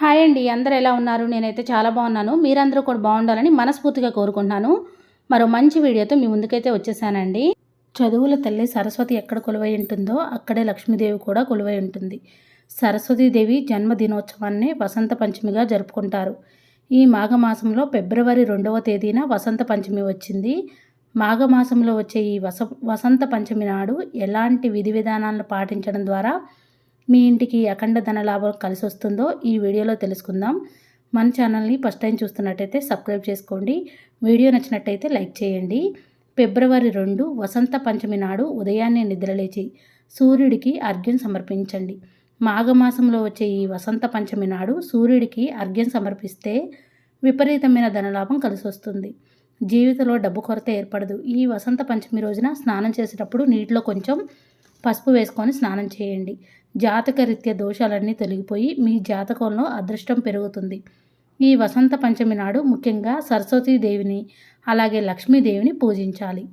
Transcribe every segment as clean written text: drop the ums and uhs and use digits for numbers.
Hi అండి. అందరూ ఎలా ఉన్నారు? నేనైతే చాలా బాగున్నాను. మీరందరూ కూడా బాగుండాలని మనస్ఫూర్తిగా కోరుకుంటున్నాను. మరో మంచి వీడియోతో మీ ముందుకైతే వచ్చేసానండి. చదువుల తల్లి సరస్వతి ఎక్కడ కొలువై ఉంటుందో అక్కడే లక్ష్మీదేవి కూడా కొలువై ఉంటుంది. సరస్వతీదేవి జన్మదినోత్సవాన్ని వసంత పంచమిగా జరుపుకుంటారు. ఈ మాఘమాసంలో ఫిబ్రవరి 2వ తేదీన వసంత పంచమి వచ్చింది. మాఘమాసంలో వచ్చే ఈ వసంత పంచమి నాడు ఎలాంటి విధి విధానాలను పాటించడం ద్వారా మీ ఇంటికి అఖండ ధనలాభం కలిసి వస్తుందో ఈ వీడియోలో తెలుసుకుందాం. మన ఛానల్ని ఫస్ట్ టైం చూస్తున్నట్టయితే సబ్స్క్రైబ్ చేసుకోండి. వీడియో నచ్చినట్టయితే లైక్ చేయండి. ఫిబ్రవరి 2 వసంత పంచమి నాడు ఉదయాన్నే నిద్రలేచి సూర్యుడికి అర్ఘ్యం సమర్పించండి. మాఘమాసంలో వచ్చే ఈ వసంత పంచమి నాడు సూర్యుడికి అర్ఘ్యం సమర్పిస్తే విపరీతమైన ధనలాభం కలిసి వస్తుంది. జీవితంలో డబ్బు కొరత ఏర్పడదు. ఈ వసంత పంచమి రోజున స్నానం చేసేటప్పుడు నీటిలో కొంచెం పసుపు వేసుకొని స్నానం చేయండి. జాతకరీత్యా దోషాలన్నీ తొలగిపోయి మీ జాతకంలో అదృష్టం పెరుగుతుంది. ఈ వసంత పంచమి నాడు ముఖ్యంగా సరస్వతీదేవిని అలాగే లక్ష్మీదేవిని పూజించాలి.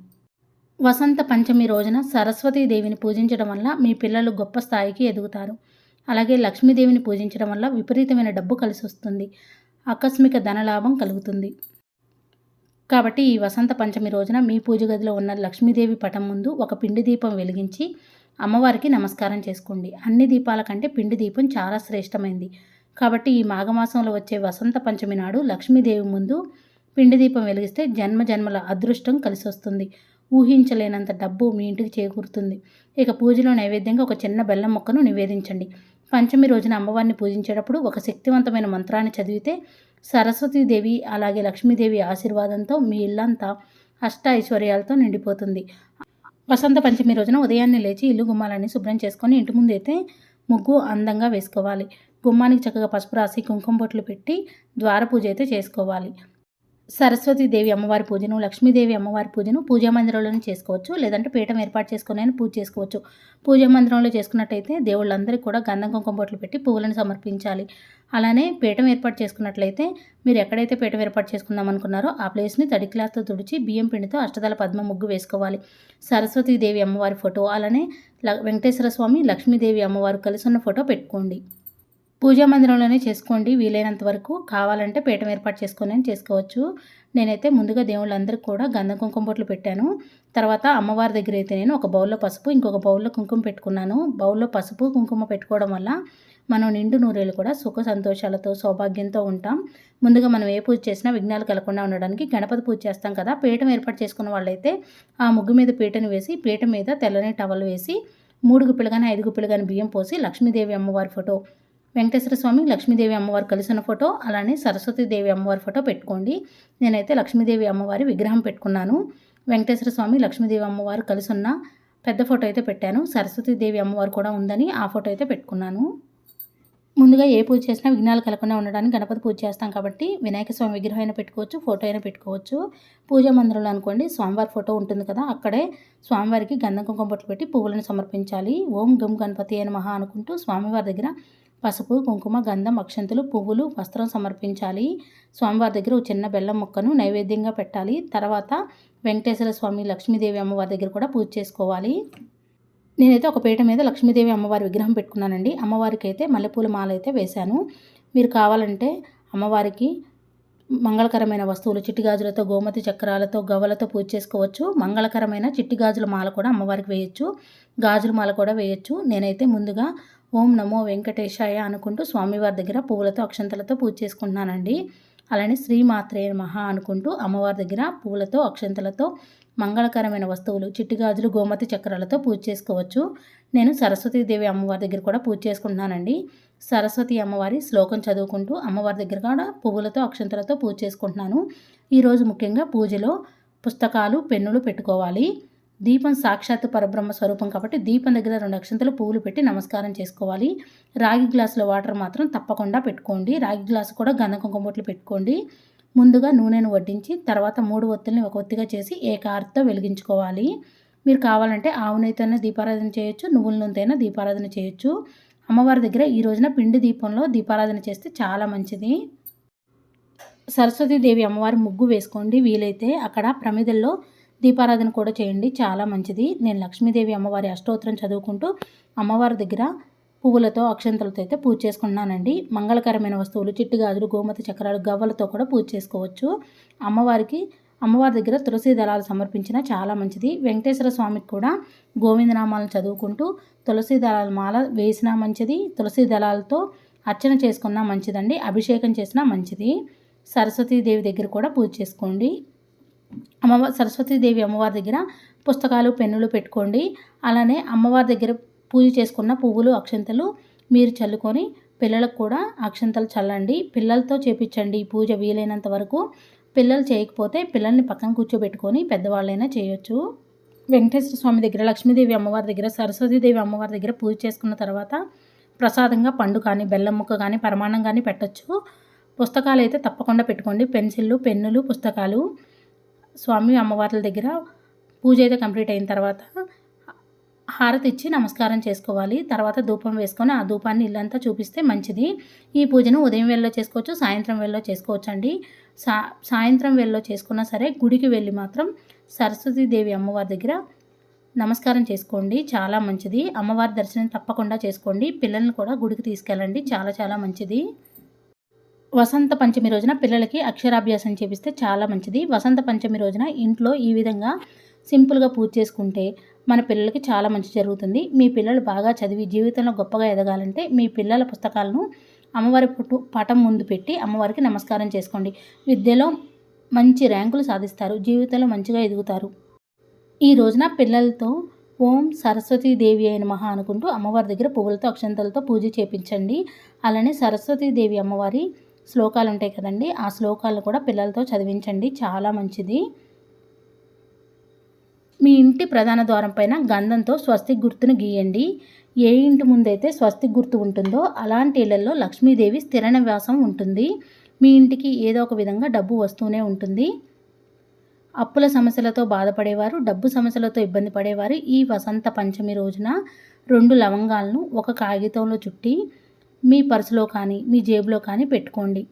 వసంత పంచమి రోజున సరస్వతీదేవిని పూజించడం వల్ల మీ పిల్లలు గొప్ప స్థాయికి ఎదుగుతారు. అలాగే లక్ష్మీదేవిని పూజించడం వల్ల విపరీతమైన డబ్బు కలిసి వస్తుంది. ఆకస్మిక ధనలాభం కలుగుతుంది. కాబట్టి ఈ వసంత పంచమి రోజున మీ పూజ గదిలో ఉన్న లక్ష్మీదేవి పటం ముందు ఒక పిండి దీపం వెలిగించి అమ్మవారికి నమస్కారం చేసుకోండి. అన్ని దీపాల కంటే పిండి దీపం చాలా శ్రేష్టమైంది. కాబట్టి ఈ మాఘమాసంలో వచ్చే వసంత పంచమి నాడు లక్ష్మీదేవి ముందు పిండి దీపం వెలిగిస్తే జన్మ జన్మల అదృష్టం కలిసి వస్తుంది. ఊహించలేనంత డబ్బు మీ ఇంటికి చేకూరుతుంది. ఇక పూజలో నైవేద్యంగా ఒక చిన్న బెల్లం ముక్కను నివేదించండి. పంచమి రోజున అమ్మవారిని పూజించేటప్పుడు ఒక శక్తివంతమైన మంత్రాన్ని చదివితే సరస్వతీదేవి అలాగే లక్ష్మీదేవి ఆశీర్వాదంతో మీ ఇల్లంతా అష్ట ఐశ్వర్యాలతో నిండిపోతుంది. వసంత పంచమి రోజున ఉదయాన్నే లేచి ఇల్లు గుమ్మాలన్నీ శుభ్రం చేసుకొని ఇంటి ముందు అయితే ముగ్గు అందంగా వేసుకోవాలి. గుమ్మానికి చక్కగా పసుపు రాసి కుంకుమ బొట్లు పెట్టి ద్వార పూజ అయితే చేసుకోవాలి. సరస్వతీదేవి అమ్మవారి పూజను లక్ష్మీదేవి అమ్మవారి పూజను పూజా మందిరంలోనే చేసుకోవచ్చు. లేదంటే పీఠం ఏర్పాటు చేసుకుని పూజ చేసుకోవచ్చు. పూజా మందిరంలో చేసుకున్నట్టయితే దేవుళ్ళందరికీ కూడా గంధం కుంకుమ బొట్లు పెట్టి పువ్వులను సమర్పించాలి. అలానే పీఠం ఏర్పాటు చేసుకున్నట్లయితే మీరు ఎక్కడైతే పీఠం ఏర్పాటు చేసుకుందాం అనుకున్నారో ఆ ప్లేస్ని తడి క్లాత్తో తుడిచి బియ్యం పిండితో అష్టదళ పద్మ ముగ్గు వేసుకోవాలి. సరస్వతీదేవి అమ్మవారి ఫోటో అలానే వెంకటేశ్వర స్వామి లక్ష్మీదేవి అమ్మవారు కలిసి ఉన్న ఫోటో పెట్టుకోండి. పూజా మందిరంలోనే చేసుకోండి. వీలైనంత వరకు కావాలంటే పీఠం ఏర్పాటు చేసుకొని చేసుకోవచ్చు. నేనైతే ముందుగా దేవుళ్ళందరికీ కూడా గంధం కుంకుమ బొట్లు పెట్టాను. తర్వాత అమ్మవారి దగ్గర అయితే నేను ఒక బౌల్లో పసుపు ఇంకొక బౌల్లో కుంకుమ పెట్టుకున్నాను. బౌల్లో పసుపు కుంకుమ పెట్టుకోవడం వల్ల మనం నిండు నూరేళ్ళు కూడా సుఖ సంతోషాలతో సౌభాగ్యంతో ఉంటాం. ముందుగా మనం ఏ పూజ చేసినా విఘ్నాలు కలగకుండా ఉండడానికి గణపతి పూజ చేస్తాం కదా. పీఠం ఏర్పాటు చేసుకున్న వాళ్ళైతే ఆ ముగ్గు మీద పీటను వేసి పీట మీద తెల్లని టవల్ వేసి 3 గుప్పిలు కానీ 5 గుప్పిలు కానీ బియ్యం పోసి లక్ష్మీదేవి అమ్మవారి ఫోటో వెంకటేశ్వర స్వామి లక్ష్మీదేవి అమ్మవారు కలిసిన ఫోటో అలానే సరస్వతీదేవి అమ్మవారి ఫోటో పెట్టుకోండి. నేనైతే లక్ష్మీదేవి అమ్మవారి విగ్రహం పెట్టుకున్నాను. వెంకటేశ్వర స్వామి లక్ష్మీదేవి అమ్మవారు కలిసి ఉన్న పెద్ద ఫోటో అయితే పెట్టాను. సరస్వతీదేవి అమ్మవారు కూడా ఉందని ఆ ఫోటో అయితే పెట్టుకున్నాను. ముందుగా ఏ పూజ చేసినా విఘ్నాలు కలగకుండా ఉండడానికి గణపతి పూజ చేస్తాం కాబట్టి వినాయక స్వామి విగ్రహం అయినా పెట్టుకోవచ్చు, ఫోటో అయినా పెట్టుకోవచ్చు. పూజా మందిరంలో అనుకోండి స్వామివారి ఫోటో ఉంటుంది కదా, అక్కడే స్వామివారికి గంధం కుంకుమ బొట్లు పెట్టి పువ్వులను సమర్పించాలి. ఓం గం గణపతి అయిన మహా అనుకుంటూ స్వామివారి దగ్గర పసుపు కుంకుమ గంధం అక్షంతులు పువ్వులు వస్త్రం సమర్పించాలి. స్వామివారి దగ్గర ఒక చిన్న బెల్లం ముక్కను నైవేద్యంగా పెట్టాలి. తర్వాత వెంకటేశ్వర స్వామి లక్ష్మీదేవి అమ్మవారి దగ్గర కూడా పూజ చేసుకోవాలి. నేనైతే ఒక పీట మీద లక్ష్మీదేవి అమ్మవారి విగ్రహం పెట్టుకున్నానండి. అమ్మవారికి అయితే మల్లెపూల మాల అయితే వేశాను. మీరు కావాలంటే అమ్మవారికి మంగళకరమైన వస్తువులు చిట్టి గాజులతో గోమతి చక్రాలతో గవ్వలతో పూజ చేసుకోవచ్చు. మంగళకరమైన చిట్టి గాజుల మాల కూడా అమ్మవారికి వేయచ్చు, గాజుల మాల కూడా వేయచ్చు. నేనైతే ముందుగా ఓం నమో వెంకటేశాయ అనుకుంటూ స్వామివారి దగ్గర పువ్వులతో అక్షంతలతో పూజ చేసుకుంటున్నానండి. అలానే శ్రీమాత్రే నమః అనుకుంటూ అమ్మవారి దగ్గర పువ్వులతో అక్షంతలతో మంగళకరమైన వస్తువులు చిట్టి గాజులు గోమతి చక్రాలతో పూజ చేసుకోవచ్చు. నేను సరస్వతీదేవి అమ్మవారి దగ్గర కూడా పూజ చేసుకుంటున్నానండి. సరస్వతి అమ్మవారి శ్లోకం చదువుకుంటూ అమ్మవారి దగ్గర కూడా పువ్వులతో అక్షంతలతో పూజ చేసుకుంటున్నాను. ఈరోజు ముఖ్యంగా పూజలో పుస్తకాలు పెన్నులు పెట్టుకోవాలి. దీపం సాక్షాత్తు పరబ్రహ్మ స్వరూపం కాబట్టి దీపం దగ్గర 2 అక్షంతలు పువ్వులు పెట్టి నమస్కారం చేసుకోవాలి. రాగి గ్లాసులో వాటర్ మాత్రం తప్పకుండా పెట్టుకోండి. రాగి గ్లాసు కూడా గంధం కుంకుమ బొట్లు పెట్టుకోండి. ముందుగా నూనెను వడ్డించి తర్వాత 3 ఒత్తుల్ని ఒక ఒత్తిగా చేసి ఏకార్తితో వెలిగించుకోవాలి. మీరు కావాలంటే ఆవు నెయ్యితోనే దీపారాధన చేయొచ్చు, నువ్వుల నూనెతోనే దీపారాధన చేయొచ్చు. అమ్మవారి దగ్గర ఈ రోజున పిండి దీపంలో దీపారాధన చేస్తే చాలా మంచిది. సరస్వతీదేవి అమ్మవారి ముగ్గు వేసుకోండి. వీలైతే అక్కడ ప్రమిదల్లో దీపారాధన కూడా చేయండి, చాలా మంచిది. నేను లక్ష్మీదేవి అమ్మవారి అష్టోత్తరం చదువుకుంటూ అమ్మవారి దగ్గర పువ్వులతో అక్షంతలతో అయితే పూజ చేసుకుంటున్నానండి. మంగళకరమైన వస్తువులు చిట్టి గాజులు, గోమతి చక్రాలు, గవ్వలతో కూడా పూజ చేసుకోవచ్చు. అమ్మవారి దగ్గర తులసి దళాలు సమర్పించిన చాలా మంచిది. వెంకటేశ్వర స్వామికి కూడా గోవిందనామాలను చదువుకుంటూ తులసి దళాల మాల వేసినా మంచిది, తులసి దళాలతో అర్చన చేసుకున్నా మంచిదండి, అభిషేకం చేసినా మంచిది. సరస్వతీదేవి దగ్గర కూడా పూజ చేసుకోండి. సరస్వతీదేవి అమ్మవారి దగ్గర పుస్తకాలు, పెన్నులు పెట్టుకోండి. అలానే అమ్మవారి దగ్గర పూజ చేసుకున్న పువ్వులు, అక్షంతలు మీరు చల్లుకొని పిల్లలకు కూడా అక్షంతలు చల్లండి. పిల్లలతో చేపించండి ఈ పూజ వీలైనంత వరకు. పిల్లలు చేయకపోతే పిల్లల్ని పక్కన కూర్చోబెట్టుకొని పెద్దవాళ్ళైనా చేయొచ్చు. వెంకటేశ్వర స్వామి దగ్గర, లక్ష్మీదేవి అమ్మవారి దగ్గర, సరస్వతీదేవి అమ్మవారి దగ్గర పూజ చేసుకున్న తర్వాత ప్రసాదంగా పండు కానీ, బెల్లం ముక్క కానీ, పరమాన్నం కానీ పెట్టచ్చు. పుస్తకాలు అయితే తప్పకుండా పెట్టుకోండి. పెన్సిళ్ళు, పెన్నులు, పుస్తకాలు. స్వామి అమ్మవార్ల దగ్గర పూజ అయితే కంప్లీట్ అయిన తర్వాత హారతి ఇచ్చి నమస్కారం చేసుకోవాలి. తర్వాత ధూపం వేసుకొని ఆ ధూపాన్ని ఇల్లంతా చూపిస్తే మంచిది. ఈ పూజను ఉదయం వేళలో చేసుకోవచ్చు, సాయంత్రం వేళలో చేసుకోవచ్చు అండి. సాయంత్రం వేళలో చేసుకున్నా సరే గుడికి వెళ్ళి మాత్రం సరస్వతీదేవి అమ్మవారి దగ్గర నమస్కారం చేసుకోండి, చాలా మంచిది. అమ్మవారి దర్శనం తప్పకుండా చేసుకోండి. పిల్లల్ని కూడా గుడికి తీసుకెళ్ళండి, చాలా చాలా మంచిది. వసంత పంచమి రోజున పిల్లలకి అక్షరాభ్యాసం చేపిస్తే చాలా మంచిది. వసంత పంచమి రోజున ఇంట్లో ఈ విధంగా సింపుల్గా పూజ చేసుకుంటే మన పిల్లలకి చాలా మంచి జరుగుతుంది. మీ పిల్లలు బాగా చదివి జీవితంలో గొప్పగా ఎదగాలంటే మీ పిల్లల పుస్తకాలను అమ్మవారి పటం ముందు పెట్టి అమ్మవారికి నమస్కారం చేసుకోండి. విద్యలో మంచి ర్యాంకులు సాధిస్తారు, జీవితంలో మంచిగా ఎదుగుతారు. ఈ రోజున పిల్లలతో ఓం సరస్వతీదేవి అయిన మహా అనుకుంటూ అమ్మవారి దగ్గర పువ్వులతో, అక్షంతలతో పూజ చేపించండి. అలానే సరస్వతీదేవి అమ్మవారి శ్లోకాలు ఉంటాయి కదండి, ఆ శ్లోకాలను కూడా పిల్లలతో చదివించండి, చాలా మంచిది. మీ ఇంటి ప్రధాన ద్వారం పైన గంధంతో స్వస్తిక్ గుర్తును గీయండి. ఏ ఇంటి ముందైతే స్వస్తిక్ గుర్తు ఉంటుందో అలాంటి ఇళ్లలో లక్ష్మీదేవి స్థిర నివాసం ఉంటుంది. మీ ఇంటికి ఏదో ఒక విధంగా డబ్బు వస్తూనే ఉంటుంది. అప్పుల సమస్యలతో బాధపడేవారు, డబ్బు సమస్యలతో ఇబ్బంది పడేవారు ఈ వసంత పంచమి రోజున 2 లవంగాలను ఒక కాగితంలో చుట్టి మీ పర్సులో కానీ మీ జేబులో కానీ పెట్టుకోండి.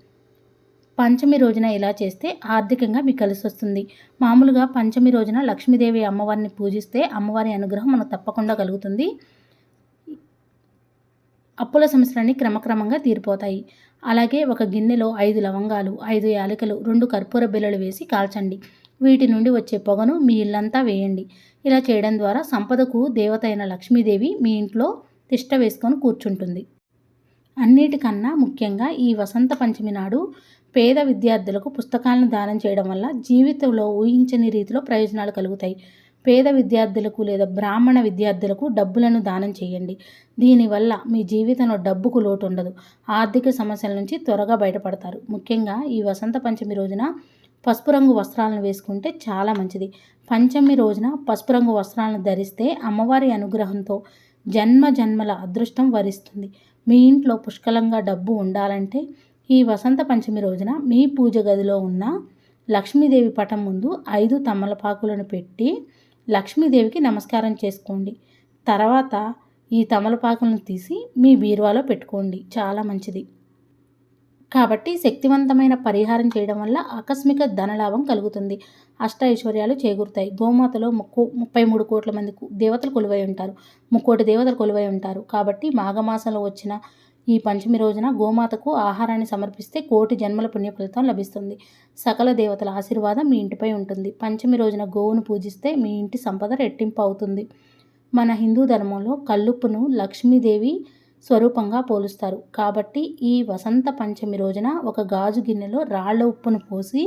పంచమి రోజున ఇలా చేస్తే ఆర్థికంగా మీకు కలిసి వస్తుంది. మామూలుగా పంచమి రోజున లక్ష్మీదేవి అమ్మవారిని పూజిస్తే అమ్మవారి అనుగ్రహం మనకు తప్పకుండా కలుగుతుంది. అప్పుల సమస్యలన్నీ క్రమక్రమంగా తీరిపోతాయి. అలాగే ఒక గిన్నెలో 5 లవంగాలు, 5 యాలకులు, 2 కర్పూర బిళ్ళలు వేసి కాల్చండి. వీటి నుండి వచ్చే పొగను మీ ఇల్లంతా వేయండి. ఇలా చేయడం ద్వారా సంపదకు దేవత అయిన లక్ష్మీదేవి మీ ఇంట్లో తిష్ట వేసుకొని కూర్చుంటుంది. అన్నిటికన్నా ముఖ్యంగా ఈ వసంత పంచమి నాడు పేద విద్యార్థులకు పుస్తకాలను దానం చేయడం వల్ల జీవితంలో ఊహించని రీతిలో ప్రయోజనాలు కలుగుతాయి. పేద విద్యార్థులకు లేదా బ్రాహ్మణ విద్యార్థులకు డబ్బులను దానం చేయండి. దీనివల్ల మీ జీవితంలో డబ్బుకు లోటు ఉండదు. ఆర్థిక సమస్యల నుంచి త్వరగా బయటపడతారు. ముఖ్యంగా ఈ వసంత పంచమి రోజున పసుపు రంగు వస్త్రాలను వేసుకుంటే చాలా మంచిది. పంచమి రోజున పసుపు రంగు వస్త్రాలను ధరిస్తే అమ్మవారి అనుగ్రహంతో జన్మల అదృష్టం వరిస్తుంది. మీ ఇంట్లో పుష్కలంగా డబ్బు ఉండాలంటే ఈ వసంత పంచమి రోజున మీ పూజ గదిలో ఉన్న లక్ష్మీదేవి పటం ముందు 5 తమలపాకులను పెట్టి లక్ష్మీదేవికి నమస్కారం చేసుకోండి. తర్వాత ఈ తమలపాకులను తీసి మీ బీరువాలో పెట్టుకోండి, చాలా మంచిది. కాబట్టి శక్తివంతమైన పరిహారం చేయడం వల్ల ఆకస్మిక ధనలాభం కలుగుతుంది, అష్ట ఐశ్వర్యాలు చేకూరుతాయి. గోమాతలో 33 కోట్ల మంది దేవతలు కొలువై ఉంటారు, 3 కోటి దేవతలు కొలువై ఉంటారు. కాబట్టి మాఘమాసంలో వచ్చిన ఈ పంచమి రోజున గోమాతకు ఆహారాన్ని సమర్పిస్తే 1,000,000 జన్మల పుణ్యఫలితం లభిస్తుంది. సకల దేవతల ఆశీర్వాదం మీ ఇంటిపై ఉంటుంది. పంచమి రోజున గోవును పూజిస్తే మీ ఇంటి సంపద రెట్టింపు అవుతుంది. మన హిందూ ధర్మంలో కల్లుప్పును లక్ష్మీదేవి స్వరూపంగా పోలుస్తారు. కాబట్టి ఈ వసంత పంచమి రోజున ఒక గాజు గిన్నెలో రాళ్ల ఉప్పును పోసి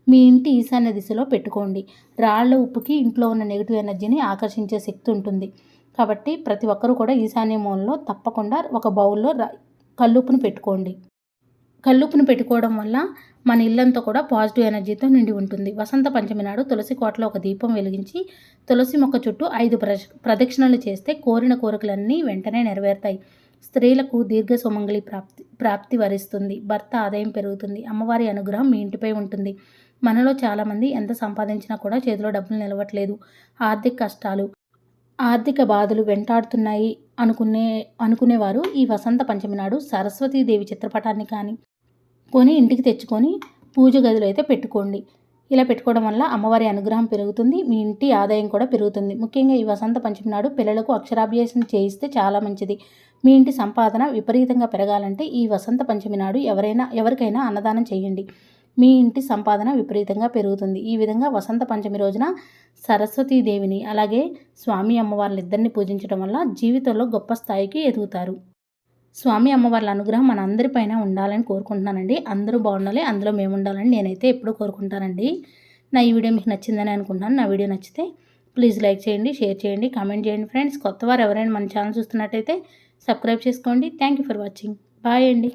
మీ ఇంటి ఈశాన్య దిశలో పెట్టుకోండి. రాళ్ల ఉప్పుకి ఇంట్లో ఉన్న నెగిటివ్ ఎనర్జీని ఆకర్షించే శక్తి ఉంటుంది. కాబట్టి ప్రతి ఒక్కరూ కూడా ఈశాన్య మూలలో తప్పకుండా ఒక బౌల్లో కల్లుప్పును పెట్టుకోండి. కల్లుప్పును పెట్టుకోవడం వల్ల మన ఇల్లంతా కూడా పాజిటివ్ ఎనర్జీతో నిండి ఉంటుంది. వసంత పంచమి నాడు తులసి కోటలో ఒక దీపం వెలిగించి తులసి మొక్క చుట్టూ 5 ప్రదక్షిణలు చేస్తే కోరిన కోరికలన్నీ వెంటనే నెరవేరుతాయి. స్త్రీలకు దీర్ఘ సుమంగళి ప్రాప్తి వరిస్తుంది. భర్త ఆదాయం పెరుగుతుంది. అమ్మవారి అనుగ్రహం మీ ఇంటిపై ఉంటుంది. మనలో చాలామంది ఎంత సంపాదించినా కూడా చేతిలో డబ్బులు నిలవట్లేదు. ఆర్థిక కష్టాలు, ఆర్థిక బాధలు వెంటాడుతున్నాయి అనుకునేవారు ఈ వసంత పంచమి నాడు సరస్వతీదేవి చిత్రపటాన్ని కానీ కొని ఇంటికి తెచ్చుకొని పూజ గదిలో అయితే పెట్టుకోండి. ఇలా పెట్టుకోవడం వల్ల అమ్మవారి అనుగ్రహం పెరుగుతుంది, మీ ఇంటి ఆదాయం కూడా పెరుగుతుంది. ముఖ్యంగా ఈ వసంత పంచమి నాడు పిల్లలకు అక్షరాభ్యాసం చేయిస్తే చాలా మంచిది. మీ ఇంటి సంపాదన విపరీతంగా పెరగాలంటే ఈ వసంత పంచమి నాడు ఎవరికైనా అన్నదానం చేయండి. మీ ఇంటి సంపాదన విపరీతంగా పెరుగుతుంది. ఈ విధంగా వసంత పంచమి రోజున సరస్వతీదేవిని అలాగే స్వామి అమ్మవార్లిద్దరిని పూజించడం వల్ల జీవితంలో గొప్ప స్థాయికి ఎదుగుతారు. స్వామి అమ్మవార్ల అనుగ్రహం మన అందరిపైన ఉండాలని కోరుకుంటున్నానండి. అందరూ బాగుండాలి, అందులో మేము ఉండాలని నేనైతే ఎప్పుడూ కోరుకుంటానండి. నా ఈ వీడియో మీకు నచ్చిందని అనుకుంటున్నాను. నా వీడియో నచ్చితే ప్లీజ్ లైక్ చేయండి, షేర్ చేయండి, కామెంట్ చేయండి ఫ్రెండ్స్. కొత్తవారు ఎవరైనా మన ఛానల్ చూస్తున్నట్టయితే సబ్స్క్రైబ్ చేసుకోండి. Thank you for watching. Bye అండి.